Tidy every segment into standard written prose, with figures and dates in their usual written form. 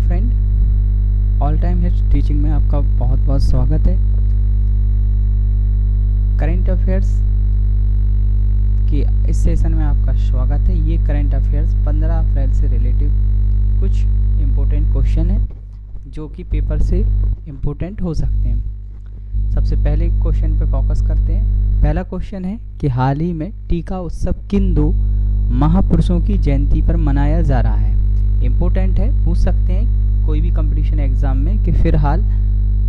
Friend, all time hits teaching में आपका बहुत बहुत स्वागत है। करेंट अफेयर्स की इस सेशन में आपका स्वागत है। ये करेंट अफेयर्स 15 अप्रैल से रिलेटिव कुछ इम्पोर्टेंट क्वेश्चन है जो कि पेपर से इम्पोर्टेंट हो सकते हैं। सबसे पहले क्वेश्चन पे फोकस करते हैं। पहला क्वेश्चन है कि हाल ही में टीका उत्सव किन दो महापुरुषों की जयंती पर मनाया जा रहा है। इम्पोर्टेंट है, पूछ सकते हैं कोई भी कंपटीशन एग्जाम में कि फिलहाल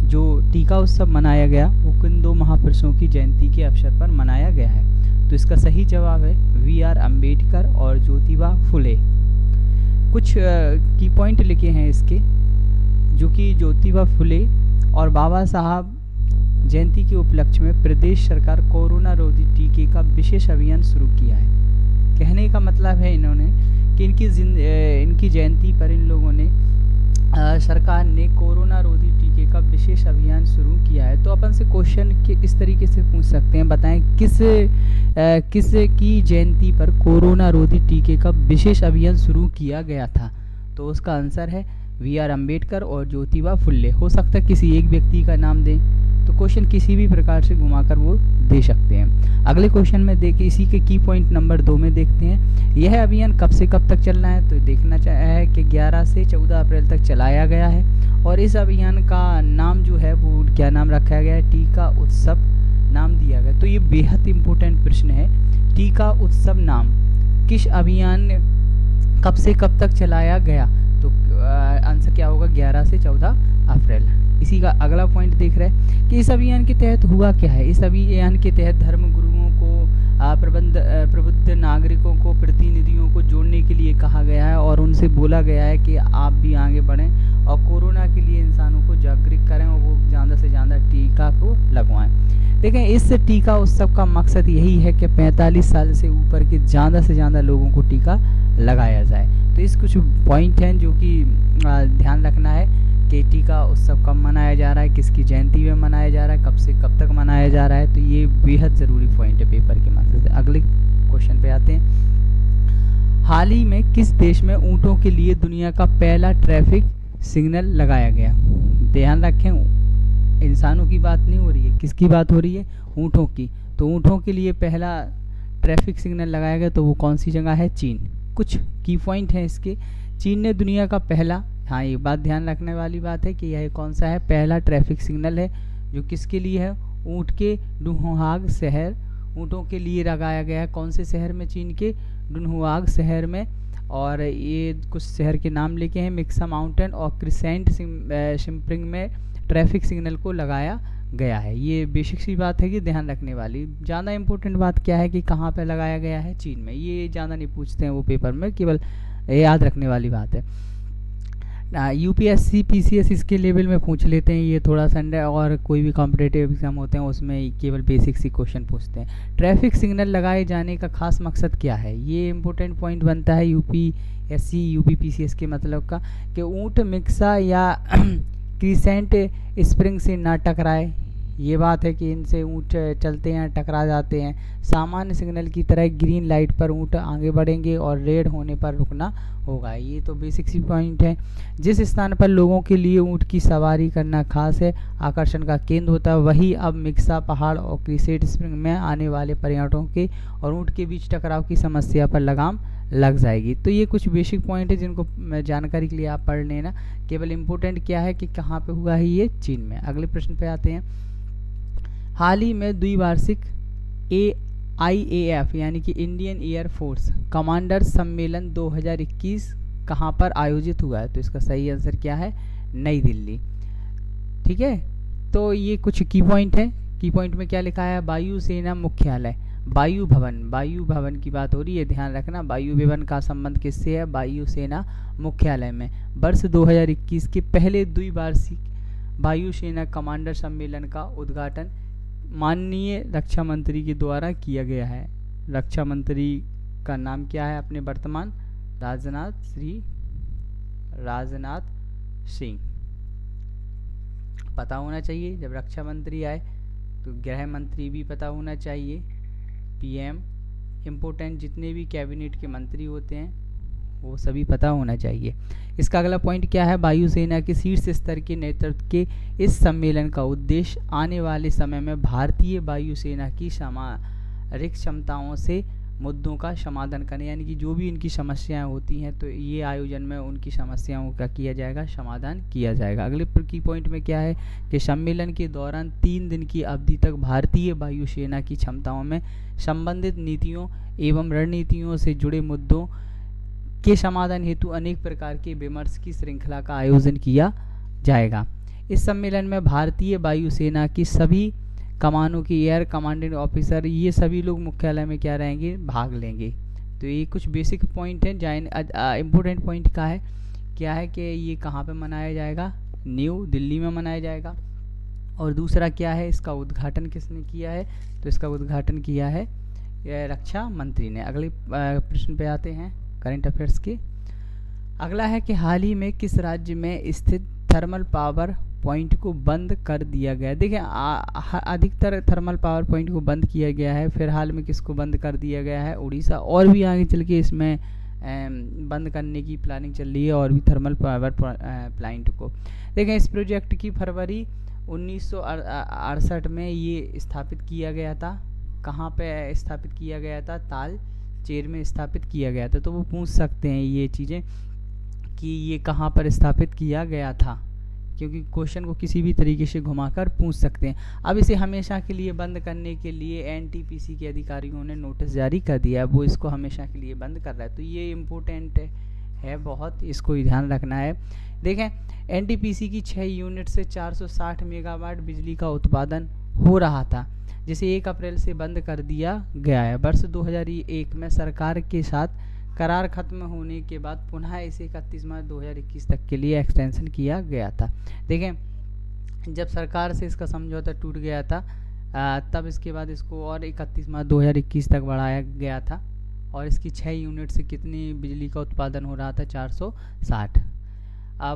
जो टीका उत्सव मनाया गया वो किन दो महापुरुषों की जयंती के अवसर पर मनाया गया है। तो इसका सही जवाब है वी.आर. अम्बेडकर और ज्योतिबा फुले। कुछ की पॉइंट लिखे हैं इसके, जो कि ज्योतिबा फुले और बाबा साहब जयंती के उपलक्ष्य में प्रदेश सरकार कोरोना रोधी टीके का विशेष अभियान शुरू किया है। कहने का मतलब है इन्होंने कि इनकी जयंती पर इन लोगों ने सरकार ने कोरोना रोधी टीके का विशेष अभियान शुरू किया है। तो अपन से क्वेश्चन इस तरीके से पूछ सकते हैं, बताएं किस की जयंती पर कोरोना रोधी टीके का विशेष अभियान शुरू किया गया था। तो उसका आंसर है वी.आर. अम्बेडकर और ज्योतिबा फुले। हो सकता है किसी एक व्यक्ति का नाम दें, तो क्वेश्चन किसी भी प्रकार से घुमाकर वो दे सकते हैं। अगले क्वेश्चन में देखिए, इसी के की पॉइंट नंबर 2 में देखते हैं। यह अभियान कब से कब तक चलना है। तो देखना है कि 11 से 14 अप्रैल तक चलाया गया है और इस अभियान का नाम जो है वो क्या नाम रखा गया है, टीका उत्सव नाम दिया गया। तो ये बेहद इम्पोर्टेंट प्रश्न है। टीका उत्सव नाम किस अभियान कब से कब तक चलाया गया। तो आंसर क्या होगा, 11 से 14 अप्रैल। इसी का अगला पॉइंट देख रहे हैं कि इस अभियान के तहत हुआ क्या है। इस अभियान के तहत धर्म गुरुओं को प्रबुद्ध नागरिकों को प्रतिनिधियों को जोड़ने के लिए कहा गया है और उनसे बोला गया है कि आप भी आगे बढ़ें और कोरोना के लिए इंसानों को जागरूक करें और वो ज़्यादा से ज़्यादा टीका को लगवाएं। देखें, इस टीका उत्सव का मकसद यही है कि 45 साल से ऊपर के ज़्यादा से ज़्यादा लोगों को टीका लगाया जाए। तो इस कुछ पॉइंट हैं जो कि ध्यान रखना है कि टीका उत्सव कब मनाया जा रहा है, किसकी जयंती में मनाया जा रहा है, कब से कब तक मनाया जा रहा है। तो ये बेहद ज़रूरी पॉइंट है पेपर के मकसद से। अगले क्वेश्चन पे आते हैं। हाल ही में किस देश में ऊँटों के लिए दुनिया का पहला ट्रैफिक सिग्नल लगाया गया। ध्यान रखें, इंसानों की बात नहीं हो रही है, किसकी बात हो रही है, ऊँटों की। तो ऊँटों के लिए पहला ट्रैफिक सिग्नल लगाया गया, तो वो कौन सी जगह है, चीन। कुछ की पॉइंट हैं इसके। चीन ने दुनिया का पहला, हाँ ये बात ध्यान रखने वाली बात है कि यह कौन सा है, पहला ट्रैफिक सिग्नल है जो किसके लिए है, ऊँट के डुनहुआग शहर, ऊँटों के लिए लगाया गया है। कौन से शहर में, चीन के डुनहुआग शहर में। और ये कुछ शहर के नाम लेके हैं, मिक्सा माउंटेन और क्रिसेंट सिम्प्रिंग में ट्रैफिक सिग्नल को लगाया गया है। ये बेसिक सी बात है कि ध्यान रखने वाली। ज़्यादा इंपॉर्टेंट बात क्या है कि कहाँ पे लगाया गया है, चीन में। ये ज़्यादा नहीं पूछते हैं वो पेपर में, केवल याद रखने वाली बात है। यूपीएससी पीसीएस इसके लेवल में पूछ लेते हैं, ये थोड़ा सा, और कोई भी कॉम्पिटेटिव एग्जाम होते हैं उसमें केवल बेसिक सी क्वेश्चन पूछते हैं। ट्रैफिक सिग्नल लगाए जाने का खास मकसद क्या है, ये इंपॉर्टेंट पॉइंट बनता है यूपीएससी यूपी पीसीएस के मतलब का, कि ऊँट मिक्सा या क्रिसेंट स्प्रिंग से ना टकराए। ये बात है कि इनसे ऊँट चलते हैं, टकरा जाते हैं। सामान्य सिग्नल की तरह ग्रीन लाइट पर ऊँट आगे बढ़ेंगे और रेड होने पर रुकना होगा। ये तो बेसिक सी पॉइंट है। जिस स्थान पर लोगों के लिए ऊँट की सवारी करना खास है, आकर्षण का केंद्र होता है, वही अब मिक्सा पहाड़ और क्रिसेंट स्प्रिंग में आने वाले पर्यटकों के और ऊँट के बीच टकराव की समस्या पर लगाम लग जाएगी। तो ये कुछ बेसिक पॉइंट है जिनको जानकारी के लिए आप पढ़ लेना। केवल इम्पोर्टेंट क्या है कि कहाँ पे हुआ है, ये चीन में। अगले प्रश्न पे आते हैं। हाल ही में द्विवार्षिक IAF यानी कि इंडियन एयर फोर्स कमांडर सम्मेलन 2021 कहाँ पर आयोजित हुआ है। तो इसका सही आंसर क्या है, नई दिल्ली। ठीक है, तो ये कुछ की पॉइंट है। की पॉइंट में क्या लिखा है, वायुसेना मुख्यालय, वायु भवन की बात हो रही है, ध्यान रखना। वायु भवन का संबंध किससे है, वायुसेना मुख्यालय में। वर्ष 2021 के पहले द्विवार्षिक वायुसेना कमांडर सम्मेलन का उद्घाटन माननीय रक्षा मंत्री के द्वारा किया गया है। रक्षा मंत्री का नाम क्या है अपने वर्तमान, राजनाथ सिंह। पता होना चाहिए, जब रक्षा मंत्री आए तो गृह मंत्री भी पता होना चाहिए, पीएम, इम्पोर्टेंट जितने भी कैबिनेट के मंत्री होते हैं वो सभी पता होना चाहिए। इसका अगला पॉइंट क्या है, वायुसेना के शीर्ष स्तर के नेतृत्व के इस सम्मेलन का उद्देश्य आने वाले समय में भारतीय वायुसेना की सामरिक क्षमताओं से मुद्दों का समाधान करने, यानी कि जो भी इनकी समस्याएं होती हैं तो ये आयोजन में उनकी समस्याओं का किया जाएगा, समाधान किया जाएगा। अगले की पॉइंट में क्या है कि सम्मेलन के दौरान 3 दिन की अवधि तक भारतीय वायुसेना की क्षमताओं में संबंधित नीतियों एवं रणनीतियों से जुड़े मुद्दों के समाधान हेतु अनेक प्रकार के विमर्श की श्रृंखला का आयोजन किया जाएगा। इस सम्मेलन में भारतीय वायुसेना की सभी कमानों की एयर कमांडिंग ऑफिसर ये सभी लोग मुख्यालय में क्या रहेंगे, भाग लेंगे। तो ये कुछ बेसिक पॉइंट हैं। इम्पोर्टेंट पॉइंट क्या है कि ये कहाँ पे मनाया जाएगा, न्यू दिल्ली में मनाया जाएगा। और दूसरा क्या है, इसका उद्घाटन किसने किया है, तो इसका उद्घाटन किया है रक्षा मंत्री ने। अगले प्रश्न पे आते हैं करंट अफेयर्स के। अगला है कि हाल ही में किस राज्य में स्थित थर्मल पावर पॉइंट को बंद कर दिया गया। देखिए अधिकतर थर्मल पावर पॉइंट को बंद किया गया है, फिलहाल में किसको बंद कर दिया गया है, उड़ीसा। और भी आगे चल के इसमें बंद करने की प्लानिंग चल रही है और भी थर्मल पावर प्लांट को। देखें इस प्रोजेक्ट की फरवरी 1968 में ये स्थापित किया गया था। कहाँ पे स्थापित किया गया था, तालचेर में स्थापित किया गया था। तो वो पूछ सकते हैं ये चीज़ें कि ये कहाँ पर स्थापित किया गया था, क्योंकि क्वेश्चन को किसी भी तरीके से घुमाकर पूछ सकते हैं। अब इसे हमेशा के लिए बंद करने के लिए एनटीपीसी के अधिकारियों ने नोटिस जारी कर दिया है, वो इसको हमेशा के लिए बंद कर रहा है। तो ये इम्पोर्टेंट है बहुत, इसको ध्यान रखना है। देखें एनटीपीसी की 6 यूनिट से 460 मेगावाट बिजली का उत्पादन हो रहा था, जिसे 1 अप्रैल से बंद कर दिया गया है। वर्ष 2001 में सरकार के साथ करार खत्म होने के बाद पुनः इसे 31 मार्च 2021 तक के लिए एक्सटेंशन किया गया था। देखें जब सरकार से इसका समझौता टूट गया था तब इसके बाद इसको और 31 मार्च 2021 तक बढ़ाया गया था। और इसकी 6 यूनिट से कितनी बिजली का उत्पादन हो रहा था, 460।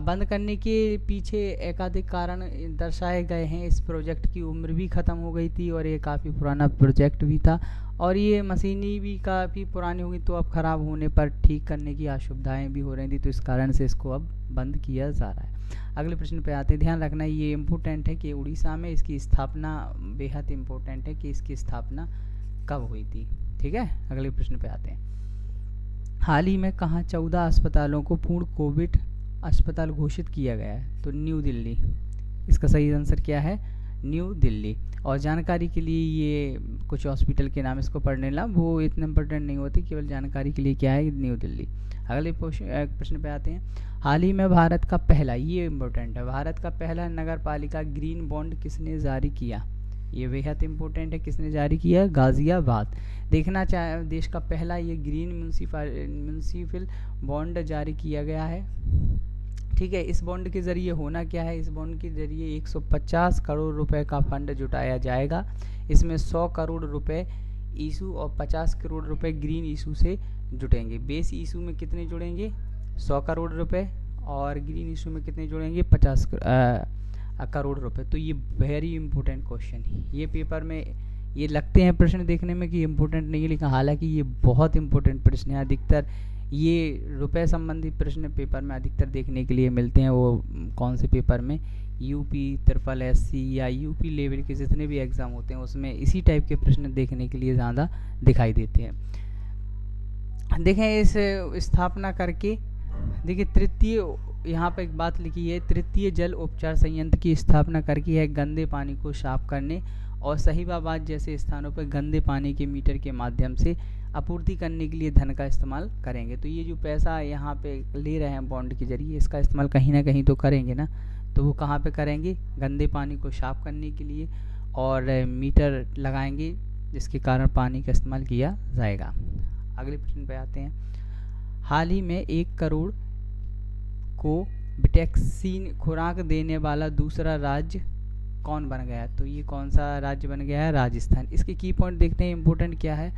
बंद करने के पीछे एकाधिक कारण दर्शाए गए हैं। इस प्रोजेक्ट की उम्र भी ख़त्म हो गई थी और ये काफ़ी पुराना प्रोजेक्ट भी था, और ये मशीनी भी काफ़ी पुरानी हो गई, तो अब ख़राब होने पर ठीक करने की असुविधाएँ भी हो रही थी, तो इस कारण से इसको अब बंद किया जा रहा है। अगले प्रश्न पे आते हैं। ध्यान रखना ये इम्पोर्टेंट है कि उड़ीसा में इसकी स्थापना बेहद इम्पोर्टेंट है कि इसकी स्थापना कब हुई थी। ठीक है, अगले प्रश्न पे आते हैं। हाल ही में कहाँ 14 अस्पतालों को पूर्ण कोविड अस्पताल घोषित किया गया है, तो न्यू दिल्ली। इसका सही आंसर क्या है, न्यू दिल्ली। और जानकारी के लिए ये कुछ हॉस्पिटल के नाम इसको पढ़ने ला, वो इतने इम्पोर्टेंट नहीं होती, केवल जानकारी के लिए क्या है, न्यू दिल्ली। अगले प्रश्न पे आते हैं। हाल ही में भारत का पहला, ये इम्पोर्टेंट है, भारत का पहला नगर पालिका ग्रीन बॉन्ड किसने जारी किया, ये बेहद इंपॉर्टेंट है। किसने जारी किया, गाज़ियाबाद। देखना चाहे देश का पहला ये ग्रीन म्यूनसिपल बॉन्ड जारी किया गया है। ठीक है, इस बॉन्ड के ज़रिए होना क्या है, इस बॉन्ड के ज़रिए 150 करोड़ रुपए का फंड जुटाया जाएगा। इसमें 100 करोड़ रुपए इशू और 50 करोड़ रुपए ग्रीन इशू से जुटेंगे। बेस इशू में कितने जुड़ेंगे, 100 करोड़ रुपए, और ग्रीन इशू में कितने जुड़ेंगे, 50 करोड़ रुपए। तो ये वेरी इंपॉर्टेंट क्वेश्चन है। ये पेपर में ये लगते हैं प्रश्न देखने में कि इम्पोर्टेंट नहीं है, लेकिन हालांकि ये बहुत इंपॉर्टेंट प्रश्न है। अधिकतर ये रुपए संबंधी प्रश्न पेपर में अधिकतर देखने के लिए मिलते हैं। वो कौन से पेपर में, यूपी, ट्रिपल एससी या यूपी लेवल के जितने भी एग्ज़ाम होते हैं उसमें इसी टाइप के प्रश्न देखने के लिए ज़्यादा दिखाई देते हैं। देखें इस स्थापना करके, देखिए तृतीय, यहाँ पर एक बात लिखी है, तृतीय जल उपचार संयंत्र की स्थापना करके है गंदे पानी को साफ करने और सहीबाबाद जैसे स्थानों पर गंदे पानी के मीटर के माध्यम से आपूर्ति करने के लिए धन का इस्तेमाल करेंगे। तो ये जो पैसा यहाँ पे ले रहे हैं बॉन्ड के जरिए, इसका इस्तेमाल कहीं ना कहीं तो करेंगे ना, तो वो कहाँ पे करेंगे, गंदे पानी को साफ करने के लिए, और मीटर लगाएंगे जिसके कारण पानी का इस्तेमाल किया जाएगा। अगले प्रश्न पे आते हैं। हाल ही में 1 करोड़ को वैक्सीन खुराक देने वाला दूसरा राज्य कौन बन गया, तो ये कौन सा राज्य बन गया है, राजस्थान। इसके की पॉइंट देखते हैं, इम्पोर्टेंट क्या है।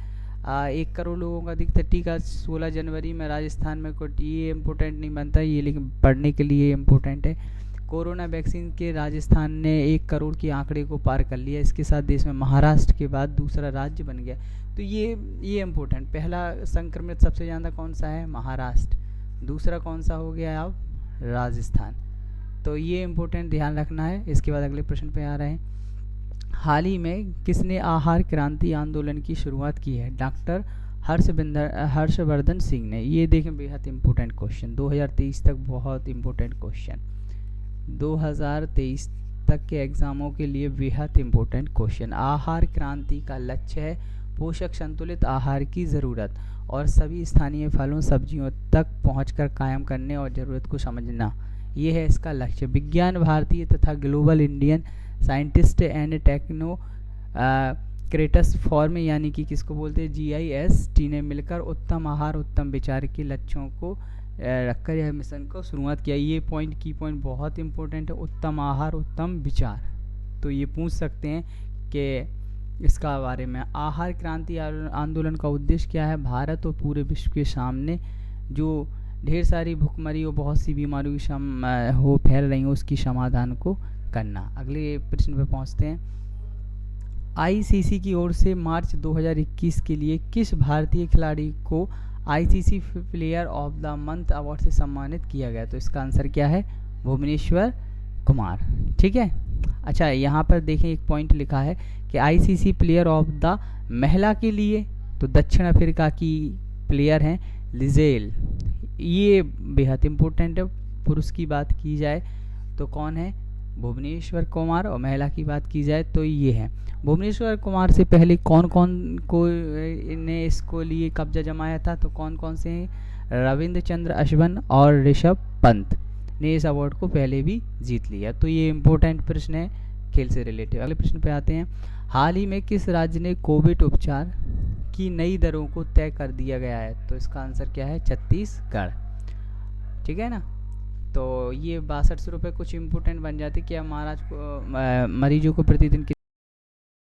1 करोड़ लोगों का अधिकतर टीका 16 जनवरी में राजस्थान में कुछ, ये इम्पोर्टेंट नहीं बनता ये, लेकिन पढ़ने के लिए इम्पोर्टेंट है। कोरोना वैक्सीन के राजस्थान ने 1 करोड़ के आंकड़े को पार कर लिया। इसके साथ देश में महाराष्ट्र के बाद दूसरा राज्य बन गया। तो ये इम्पोर्टेंट, पहला संक्रमित सबसे ज़्यादा कौन सा है, महाराष्ट्र। दूसरा कौन सा हो गया अब, राजस्थान। तो ये इम्पोर्टेंट ध्यान रखना है। इसके बाद अगले प्रश्न पे आ रहे हैं। हाल ही में किसने आहार क्रांति आंदोलन की शुरुआत की है? डॉक्टर हर्षवर्धन सिंह ने। ये देखें बेहद इम्पोर्टेंट क्वेश्चन, 2023 तक बहुत इम्पोर्टेंट क्वेश्चन, 2023 तक के एग्जामों के लिए बेहद इम्पोर्टेंट क्वेश्चन। आहार क्रांति का लक्ष्य है पोषक संतुलित आहार की ज़रूरत और सभी स्थानीय फलों सब्जियों तक पहुंचकर कायम करने और ज़रूरत को समझना, ये है इसका लक्ष्य। विज्ञान भारतीय तथा global Indian scientist and technocrats forum यानी कि किसको बोलते हैं, GIST ने मिलकर उत्तम आहार उत्तम विचार के लक्ष्यों को रखकर यह मिशन को शुरुआत किया। ये की पॉइंट बहुत इंपॉर्टेंट है, उत्तम आहार उत्तम विचार। तो ये पूछ सकते हैं कि इसका बारे में आहार क्रांति आंदोलन का उद्देश्य क्या है? भारत और पूरे विश्व के सामने जो ढेर सारी भुखमरी और बहुत सी बीमारियों की फैल रही हो उसकी समाधान को करना। अगले प्रश्न पे पहुंचते हैं। ICC की ओर से मार्च 2021 के लिए किस भारतीय खिलाड़ी को ICC player of the month award से सम्मानित किया गया? तो इसका आंसर क्या है, भुवनेश्वर कुमार। ठीक है। अच्छा, यहाँ पर देखें एक पॉइंट लिखा है कि ICC प्लेयर ऑफ द महिला के लिए तो दक्षिण अफ्रीका की प्लेयर हैं लिजेल, ये बेहद इम्पोर्टेंट है। पुरुष की बात की जाए तो कौन है, भुवनेश्वर कुमार, और महिला की बात की जाए तो ये है। भुवनेश्वर कुमार से पहले कौन कौन को ने इसको लिए कब्जा जमाया था? तो कौन कौन से हैं, रविंद्र चंद्र अश्विन और ऋषभ पंत ने इस अवार्ड को पहले भी जीत लिया। तो ये इम्पोर्टेंट प्रश्न है खेल से रिलेटेड। अगले प्रश्न पे आते हैं। हाल ही में किस राज्य ने कोविड उपचार की नई दरों को तय कर दिया गया है? तो इसका आंसर क्या है, छत्तीसगढ़। ठीक है ना। तो ये 62 रुपये कुछ इम्पोर्टेंट बन जाते। क्या महाराज को मरीजों को प्रतिदिन